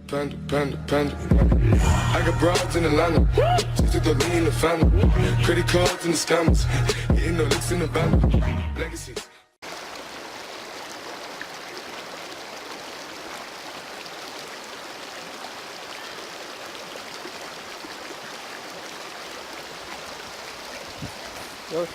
Panda. I got broads in Atlanta, just to throw me in the family. Credit cards and the scammers, hitting the licks in the band. Legacies. Dur.